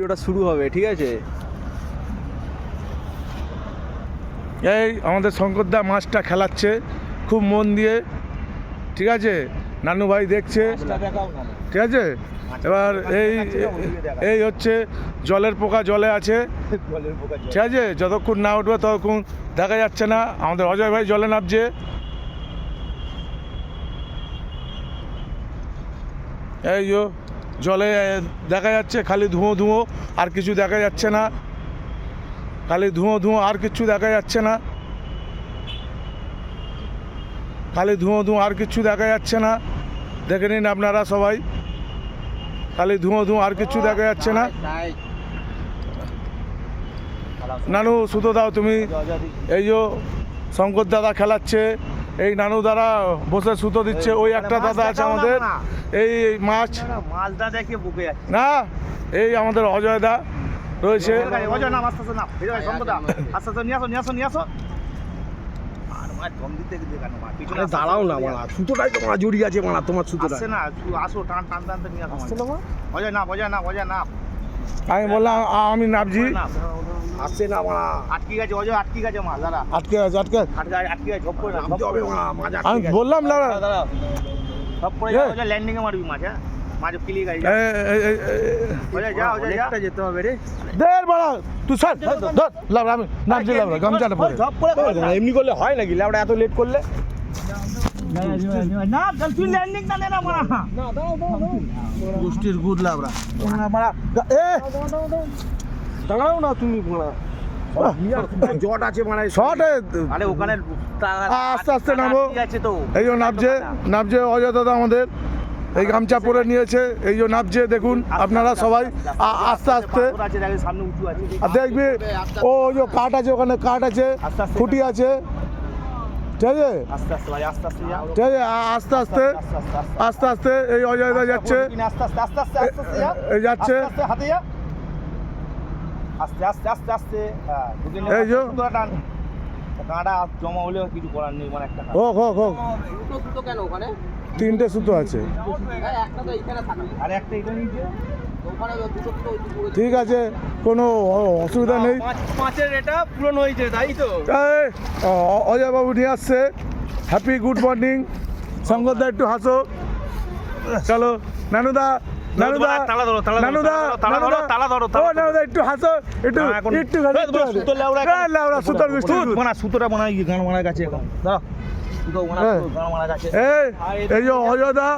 ভিডিওটা শুরু হবে, ঠিক আছে? এই আমাদের শঙ্করদা মাছটা খেলাচ্ছে খুব মন দিয়ে, ঠিক আছে? নানু ভাই দেখছে, ঠিক আছে? এবার এই হচ্ছে জলের পোকা জলে আছে, ঠিক আছে? যতক্ষণ না উঠবে ততক্ষণ দেখা যাচ্ছে না। আমাদের অজয় ভাই জলে নামছে, এই জলে দেখা যাচ্ছে খালি ধুঁয়ো ধুঁয়ো, আর কিছু দেখা যাচ্ছে না। খালি ধুঁয়ো ধুঁয়ো, আর কিছু দেখা যাচ্ছে না। খালি ধুঁয়ো ধুঁয়ো, আর কিছু দেখা যাচ্ছে না। দেখে নিন আপনারা সবাই, খালি ধুঁয়ো ধুঁয়ো, আর কিছু দেখা যাচ্ছে না। নানু সুতো দাও তুমি। এই শঙ্কর দাদা খেলাচ্ছে, এই নানু দাদা বসে সুতো দিচ্ছে। ওই একটা দাদা আছে আমাদের, এই মাছটা দেখে বুকে যাচ্ছে না। এই আমাদের অজয় দা রয়েছে। দাঁড়াও না মালা, সুতোটাই তো মালা জড়িয়ে আছে মালা, তোমার সুতোটা না। আসো, টান টান টান নিয়ে আসছে না। অজয় না, অজয় না, অজয় না। আমি বললাম আমি নামছি, আসছে না মালা, আটকে গেছে অজয়, আটকে গেছে মাছ দাদা, আটকে আছে, আটকে আটকে গেছে। ঝপ করে না, আমি বললাম না দাদা, সব করে যা, অজয় ল্যান্ডিং এ মারবি মাছ। হ্যাঁ, মাছ কিলি গাই যা, অজয় যা, অজয় যা, যেতে হবে রে। দের বড়া তুই স্যার ধর লাভ, আমি নামছি লাভ, গামছাটা পরে ঝপ করে এমনি করলে হয় নাকি? ল্যাবড়া এত লেট করলে না, তুই ল্যান্ডিং না দে না মারা। গোষ্ঠীর গুড লাবড়া মারা এ দাঁড়াও না তুমি জট আছে মানে শর্টে। আরে ওখানে আস্তে আস্তে নামো। আছে তো, এই নামছে, নামছে অজয় দাদা আমাদের, এই গামছা পরে নিয়েছে, এই নামছে। দেখুন আপনারা সবাই আস্তে আস্তে সামনে উঁচু আছে, আর দেখবি ও কাঠ আছে, ওখানে কাঠ আছে, খুঁটি আছে, ঠিক আছে? আস্তে আস্তে ভাই, আস্তে আস্তে যা, ঠিক আছে, আস্তে আস্তে আস্তে আস্তে এই অজয় দা যাচ্ছে, আস্তে আস্তে আস্তে আস্তে আস্তে আস্তে যা, এই যাচ্ছে, আস্তে হাতে যা, আস্তে আস্তে আস্তে আস্তে। হ্যাঁ, এই যে টান, কাঁটা জমা হলেও কিছু করার নেই, মানে একটা হোক হোক হোক। সুতো কেন ওখানে? 3টে সুতো আছে, একটা তো এখানে থাকে, আর একটা এটা নিচে, ওখানে দুটো সুতো। ঠিক আছে, কোনো অসুবিধা নেই। পাঁচের এটা পূরণ হয়েছে, তাই তো? এই, অজয় বাবু নিয়ে আসছে। Happy good morning. শঙ্করদা একটু হাসো, চলো। নানুদা, নানুদা, নানুদা, নানুদা একটু হাসো, একটু একটু সুতোটা মনে হয় গান মারা গেছে এখন, দাঁড়া, সুতো গান মারা গেছে। এই অজয় দা